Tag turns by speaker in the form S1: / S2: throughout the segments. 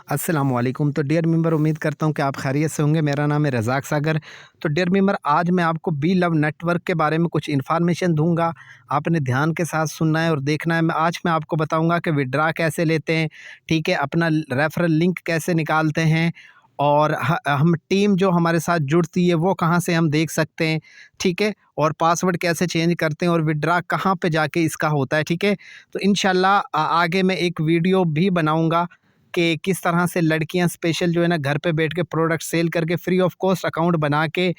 S1: अस्सलाम वालेकुम। तो डियर मेंबर, उम्मीद करता हूँ कि आप खैरियत से होंगे। मेरा नाम है रज़ाक सागर। तो डियर मेंबर, आज मैं आपको बी लव नेटवर्क के बारे में कुछ इन्फॉर्मेशन दूंगा। आपने ध्यान के साथ सुनना है और देखना है। मैं आपको बताऊंगा कि विड्रा कैसे लेते हैं, ठीक है, अपना रेफरल लिंक कैसे निकालते हैं, और हम टीम जो हमारे साथ जुड़ती है वो कहाँ से हम देख सकते हैं, ठीक है, और पासवर्ड कैसे चेंज करते हैं और विड्रा कहाँ पे जाके इसका होता है, ठीक है। तो इंशाल्लाह आगे मैं एक वीडियो भी बनाऊंगा कि किस तरह से लड़कियां स्पेशल जो है ना घर पे बैठ के प्रोडक्ट सेल करके फ्री ऑफ कॉस्ट अकाउंट बना के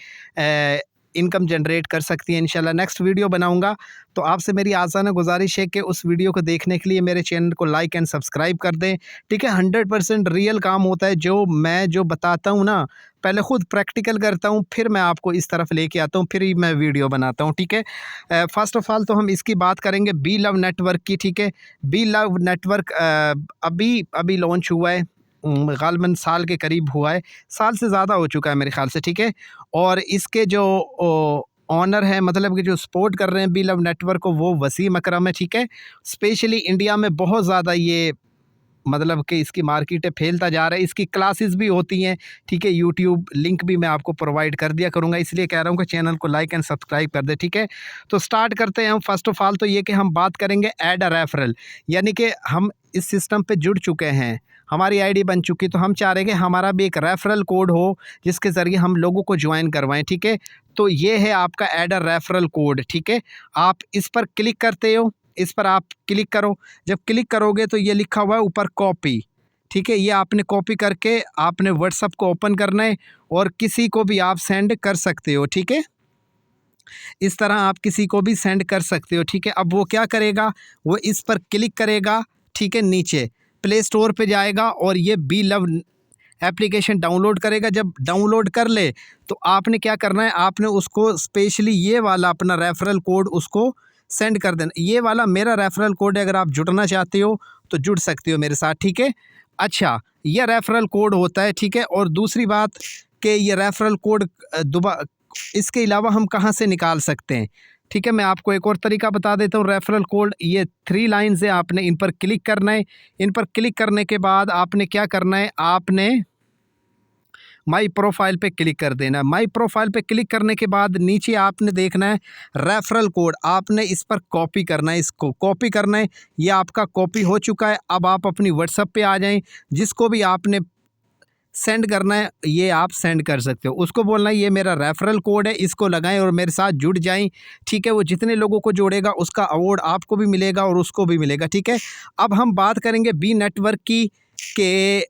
S1: इनकम जनरेट कर सकती हैं। इंशाल्लाह नेक्स्ट वीडियो बनाऊंगा। तो आपसे मेरी आसाना गुजारिश है कि उस वीडियो को देखने के लिए मेरे चैनल को लाइक एंड सब्सक्राइब कर दें, ठीक है। 100% रियल काम होता है जो बताता हूँ ना, पहले ख़ुद प्रैक्टिकल करता हूँ, फिर मैं आपको इस तरफ लेके आता हूँ, फिर ही मैं वीडियो बनाता हूँ, ठीक है। फ़र्स्ट ऑफ़ ऑल तो हम इसकी बात करेंगे बी लव नेटवर्क की, ठीक है। बी लव नेटवर्क अभी अभी लॉन्च हुआ है, ग़ालिबन साल के करीब हुआ है, साल से ज़्यादा हो चुका है मेरे ख़्याल से, ठीक है। और इसके जो ऑनर हैं, मतलब कि जो सपोर्ट कर रहे हैं बी लव नेटवर्क को, वो वसीम अकरम है, ठीक है। स्पेशली इंडिया में बहुत ज़्यादा ये मतलब कि इसकी मार्केट है, फैलता जा रहा है। इसकी क्लासेस भी होती हैं, ठीक है। यूट्यूब लिंक भी मैं आपको प्रोवाइड कर दिया करूँगा, इसलिए कह रहा हूँ कि चैनल को लाइक एंड सब्सक्राइब कर दे, ठीक है। तो स्टार्ट करते हैं हम। फर्स्ट ऑफ ऑल तो ये कि हम बात करेंगे ऐड अ रेफरल, यानी कि हम इस सिस्टम पे जुड़ चुके हैं, हमारी आईडी बन चुकी, तो हम चाह रहे हैं कि हमारा भी एक रेफरल कोड हो जिसके ज़रिए हम लोगों को ज्वाइन करवाएं, ठीक है। तो ये है आपका ऐड अ रेफरल कोड, ठीक है। आप इस पर क्लिक करते हो, इस पर आप क्लिक करो। जब क्लिक करोगे तो ये लिखा हुआ है ऊपर कॉपी, ठीक है। ये आपने कॉपी करके आपने व्हाट्सएप को ओपन करना है और किसी को भी आप सेंड कर सकते हो, ठीक है। इस तरह आप किसी को भी सेंड कर सकते हो, ठीक है। अब वो क्या करेगा, वो इस पर क्लिक करेगा, ठीक है, नीचे प्ले स्टोर पे जाएगा और ये बी लव एप्लीकेशन डाउनलोड करेगा। जब डाउनलोड कर ले तो आपने क्या करना है, आपने उसको स्पेशली ये वाला अपना रेफरल कोड उसको सेंड कर देना। ये वाला मेरा रेफरल कोड है, अगर आप जुड़ना चाहते हो तो जुड़ सकते हो मेरे साथ, ठीक है। अच्छा, यह रेफरल कोड होता है, ठीक है। और दूसरी बात कि ये रेफरल कोड दोबारा इसके अलावा हम कहाँ से निकाल सकते हैं, ठीक है। मैं आपको एक और तरीका बता देता हूँ। रेफरल कोड, ये 3 लाइन्स है, आपने इन पर क्लिक करना है। इन पर क्लिक करने के बाद आपने क्या करना है, आपने माई प्रोफाइल पे क्लिक कर देना है। माई प्रोफाइल पे क्लिक करने के बाद नीचे आपने देखना है रेफरल कोड, आपने इस पर कॉपी करना है, इसको कॉपी करना है। ये आपका कॉपी हो चुका है। अब आप अपनी व्हाट्सएप पे आ जाएं, जिसको भी आपने सेंड करना है ये आप सेंड कर सकते हो। उसको बोलना है ये मेरा रेफरल कोड है, इसको लगाएं और मेरे साथ जुड़ जाएं, ठीक है। वो जितने लोगों को जोड़ेगा उसका अवार्ड आपको भी मिलेगा और उसको भी मिलेगा, ठीक है। अब हम बात करेंगे बी नेटवर्क की के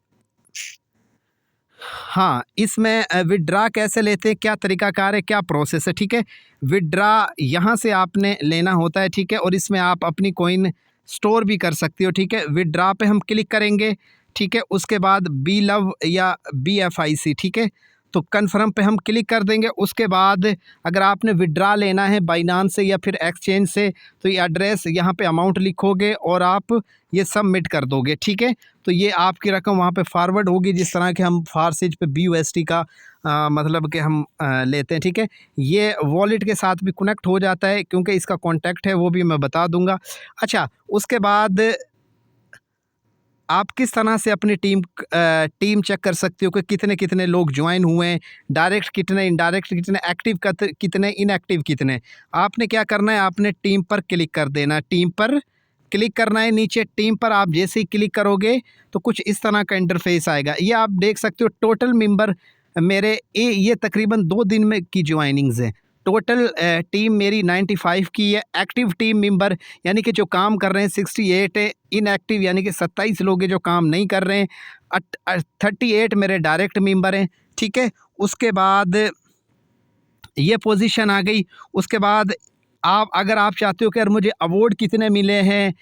S1: हाँ, इसमें विथड्रा कैसे लेते हैं, क्या तरीकाकार है, क्या प्रोसेस है, ठीक है। विथड्रा यहाँ से आपने लेना होता है, ठीक है, और इसमें आप अपनी कॉइन स्टोर भी कर सकते हो, ठीक है। विथड्रा पे हम क्लिक करेंगे, ठीक है। उसके बाद बी लव या BFIC, ठीक है, तो कन्फर्म पे हम क्लिक कर देंगे। उसके बाद अगर आपने विथड्रा लेना है बाइनांस से या फिर एक्सचेंज से, तो ये एड्रेस यहाँ पे अमाउंट लिखोगे और आप ये सबमिट कर दोगे, ठीक है। तो ये आपकी रकम वहाँ पे फॉरवर्ड होगी, जिस तरह के हम फारसेज पे BUSD का मतलब कि हम लेते हैं, ठीक है। ये वॉलेट के साथ भी कनेक्ट हो जाता है, क्योंकि इसका कॉन्टैक्ट है, वो भी मैं बता दूंगा। अच्छा, उसके बाद आप किस तरह से अपनी टीम चेक कर सकते हो कि कितने कितने लोग ज्वाइन हुए हैं, डायरेक्ट कितने, इनडायरेक्ट कितने, एक्टिव कितने, इनएक्टिव कितने। आपने क्या करना है, आपने टीम पर क्लिक कर देना, टीम पर क्लिक करना है। नीचे टीम पर आप जैसे ही क्लिक करोगे तो कुछ इस तरह का इंटरफेस आएगा। ये आप देख सकते हो टोटल मेंबर मेरे ये तकरीबन 2 दिन में की ज्वाइनिंग्स है। टोटल टीम मेरी 95 की है। एक्टिव टीम मेंबर यानी कि जो काम कर रहे हैं 68 है। इनएक्टिव यानी कि 27 लोग हैं जो काम नहीं कर रहे हैं। 38 मेरे डायरेक्ट मेंबर हैं, ठीक है। उसके बाद ये पोजीशन आ गई। उसके बाद अगर आप चाहते हो कि यार मुझे अवार्ड कितने मिले हैं,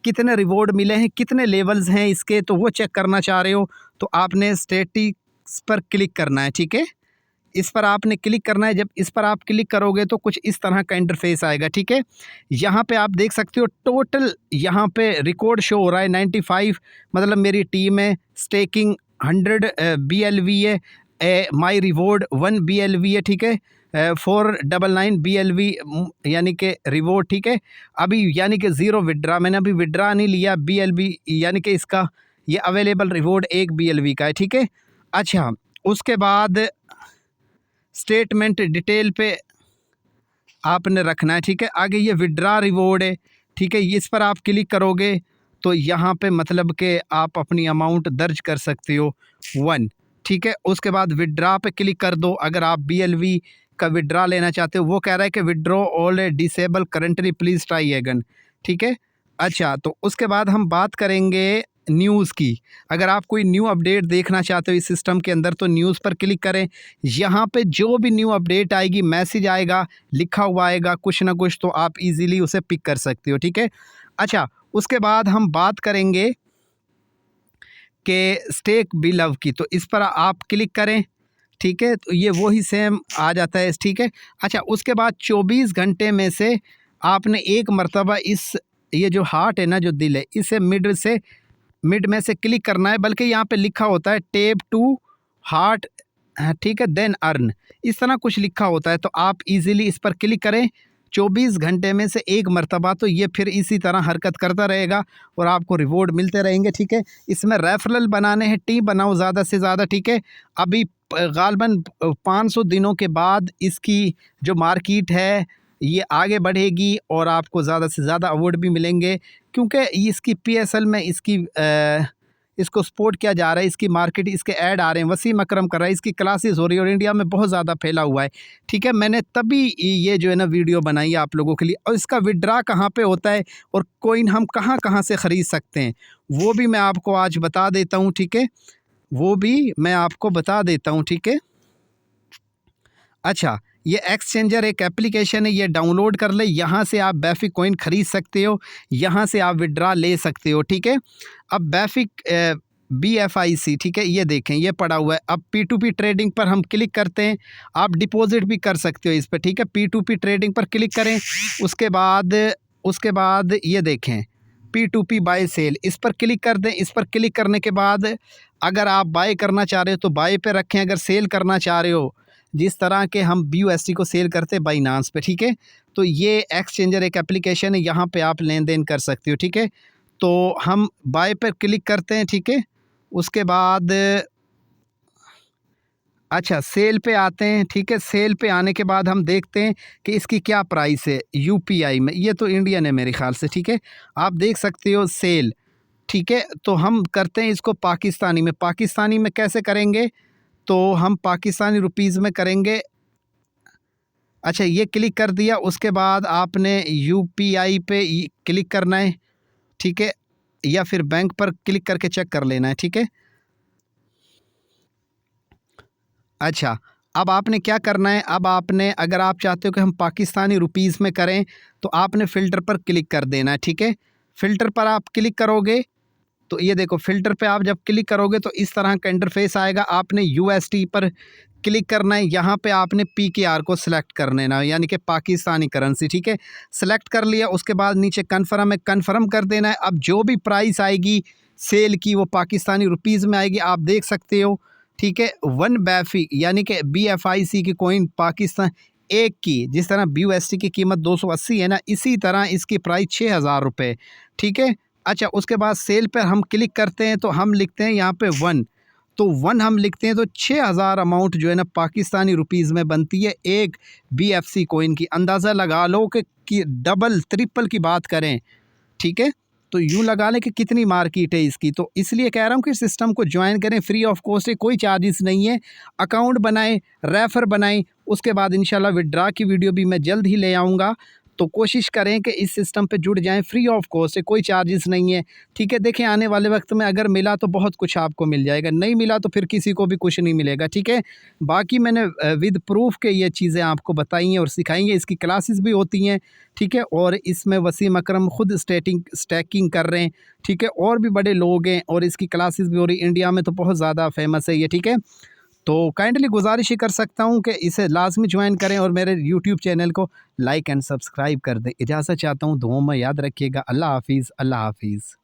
S1: कितने रिवॉर्ड मिले हैं, कितने लेवल्स हैं इसके, तो वो चेक करना चाह रहे हो तो आपने स्टैटिस्टिक्स पर क्लिक करना है, ठीक है। इस पर आपने क्लिक करना है। जब इस पर आप क्लिक करोगे तो कुछ इस तरह का इंटरफेस आएगा, ठीक है। यहाँ पे आप देख सकते हो टोटल यहाँ पे रिकॉर्ड शो हो रहा है 95, मतलब मेरी टीम है। स्टेकिंग 100 BLV है। माई रिवॉर्ड 1 BLV है, ठीक है। 499 BLV यानी कि रिवॉर्ड, ठीक है। अभी यानी कि 0 विड्रा, मैंने अभी विड्रा नहीं लिया। BLV यानी कि इसका ये अवेलेबल रिवॉर्ड एक BLV का है, ठीक है। अच्छा, उसके बाद स्टेटमेंट डिटेल पे आपने रखना है, ठीक है। आगे ये विड्रा रिवॉर्ड है, ठीक है। इस पर आप क्लिक करोगे तो यहाँ पे मतलब कि आप अपनी अमाउंट दर्ज कर सकते हो 1, ठीक है। उसके बाद विड्रा पे क्लिक कर दो अगर आप BLV का विड्रा लेना चाहते हो। वो कह रहा है कि withdraw all disable currently please try again, ठीक है। अच्छा, तो उसके बाद हम बात करेंगे न्यूज़ की। अगर आप कोई न्यू अपडेट देखना चाहते हो इस सिस्टम के अंदर तो न्यूज़ पर क्लिक करें। यहाँ पे जो भी न्यू अपडेट आएगी, मैसेज आएगा, लिखा हुआ आएगा कुछ ना कुछ, तो आप इजीली उसे पिक कर सकते हो, ठीक है। अच्छा, उसके बाद हम बात करेंगे कि स्टेक बी लव की, तो इस पर आप क्लिक करें, ठीक है। तो ये वही सेम आ जाता है, ठीक है। अच्छा, उसके बाद 24 घंटे में से आपने एक मरतबा इस ये जो हार्ट है ना, जो दिल है, इसे मिड में से क्लिक करना है। बल्कि यहाँ पे लिखा होता है टैप टू हार्ट, ठीक है, देन अर्न, इस तरह कुछ लिखा होता है। तो आप इजीली इस पर क्लिक करें 24 घंटे में से एक मरतबा, तो ये फिर इसी तरह हरकत करता रहेगा और आपको रिवॉर्ड मिलते रहेंगे, ठीक है। इसमें रेफरल बनाने हैं, टीम बनाओ ज़्यादा से ज़्यादा, ठीक है। अभी गालबन 500 दिनों के बाद इसकी जो मार्केट है ये आगे बढ़ेगी और आपको ज़्यादा से ज़्यादा अवार्ड भी मिलेंगे, क्योंकि इसकी PSL में इसको सपोर्ट किया जा रहा है। इसकी मार्केट, इसके ऐड आ रहे हैं, वसीम अकरम कर रहा है, इसकी क्लासेस हो रही है और इंडिया में बहुत ज़्यादा फैला हुआ है, ठीक है। मैंने तभी ये जो है ना वीडियो बनाई है आप लोगों के लिए। और इसका विड्रा कहाँ पे होता है और कोइन हम कहाँ कहाँ से ख़रीद सकते हैं वो भी मैं आपको आज बता देता हूँ, ठीक है। वो भी मैं आपको बता देता हूँ, ठीक है। अच्छा, ये एक्सचेंजर एक एप्लीकेशन है, ये डाउनलोड कर ले। यहाँ से आप बैफिक कॉइन ख़रीद सकते हो, यहाँ से आप विड्रा ले सकते हो, ठीक है। अब बैफिक BFIC, ठीक है, ये देखें ये पड़ा हुआ है। अब P2P ट्रेडिंग पर हम क्लिक करते हैं, आप डिपॉजिट भी कर सकते हो इस पर, ठीक है। P2P ट्रेडिंग पर क्लिक करें। उसके बाद ये देखें P2P बाय सेल, इस पर क्लिक कर दें। इस पर क्लिक करने के बाद अगर आप बाय करना चाह रहे हो तो बाय पे रखें, अगर सेल करना चाह रहे हो जिस तरह के हम BUSD को सेल करते हैं बाइनांस पे, ठीक है। तो ये एक्सचेंजर एक एप्लीकेशन है, यहाँ पे आप लेन देन कर सकते हो, ठीक है। तो हम बाय पर क्लिक करते हैं, ठीक है। उसके बाद अच्छा सेल पे आते हैं, ठीक है। सेल पे आने के बाद हम देखते हैं कि इसकी क्या प्राइस है UPI में। ये तो इंडियन है मेरे ख्याल से, ठीक है। आप देख सकते हो सेल, ठीक है। तो हम करते हैं इसको पाकिस्तानी में। पाकिस्तानी में कैसे करेंगे, तो हम पाकिस्तानी रुपीज़ में करेंगे। अच्छा, ये क्लिक कर दिया। उसके बाद आपने UPI पे क्लिक करना है, ठीक है, या फिर बैंक पर क्लिक करके चेक कर लेना है, ठीक है। अच्छा, अब आपने क्या करना है, अब आपने अगर आप चाहते हो कि हम पाकिस्तानी रुपीज़ में करें तो आपने फ़िल्टर पर क्लिक कर देना है, ठीक है। फ़िल्टर पर आप क्लिक करोगे तो ये देखो फ़िल्टर पे आप जब क्लिक करोगे तो इस तरह का इंटरफेस आएगा। आपने USD पर क्लिक करना है, यहाँ पे आपने PKR को सिलेक्ट कर लेना है, यानी कि पाकिस्तानी करेंसी, ठीक है। सिलेक्ट कर लिया, उसके बाद नीचे कन्फर्म है, कन्फर्म कर देना है। अब जो भी प्राइस आएगी सेल की वो पाकिस्तानी रुपीज़ में आएगी, आप देख सकते हो, ठीक है। 1 बैफी यानी कि BFIC की कॉइन पाकिस्तान एक की, जिस तरह BUSD की कीमत 280 है ना, इसी तरह इसकी प्राइस 6000 रुपये, ठीक है। अच्छा, उसके बाद सेल पर हम क्लिक करते हैं तो हम लिखते हैं यहाँ पे 1, तो 1 हम लिखते हैं तो 6000 अमाउंट जो है ना पाकिस्तानी रुपीज़ में बनती है एक BFC कॉइन की। अंदाज़ा लगा लो कि डबल ट्रिपल की बात करें, ठीक है। तो यूँ लगा लें कि कितनी मार्केट है इसकी। तो इसलिए कह रहा हूँ कि सिस्टम को ज्वाइन करें, फ्री ऑफ कॉस्ट है, कोई चार्जेस नहीं है। अकाउंट बनाएं, रेफ़र बनाएं, उसके बाद इंशाल्लाह विड्रा की वीडियो भी मैं जल्द ही ले आऊँगा। तो कोशिश करें कि इस सिस्टम पे जुड़ जाएं, फ्री ऑफ कॉस्ट है, कोई चार्जेस नहीं है, ठीक है। देखें आने वाले वक्त में अगर मिला तो बहुत कुछ आपको मिल जाएगा, नहीं मिला तो फिर किसी को भी कुछ नहीं मिलेगा, ठीक है। बाकी मैंने विद प्रूफ के ये चीज़ें आपको बताई हैं और सिखाई हैं। इसकी क्लासेस भी होती हैं, ठीक है। और इसमें वसीम अकरम ख़ुद स्टैकिंग कर रहे हैं, ठीक है। और भी बड़े लोग हैं और इसकी क्लासेस भी हो रही, इंडिया में तो बहुत ज़्यादा फेमस है ये, ठीक है। तो काइंडली गुजारिश ही कर सकता हूँ कि इसे लाजमी ज्वाइन करें और मेरे यूट्यूब चैनल को लाइक एंड सब्सक्राइब कर दें। इजाज़त चाहता हूँ, दुआओं में याद रखिएगा। अल्लाह हाफिज़, अल्लाह हाफिज़।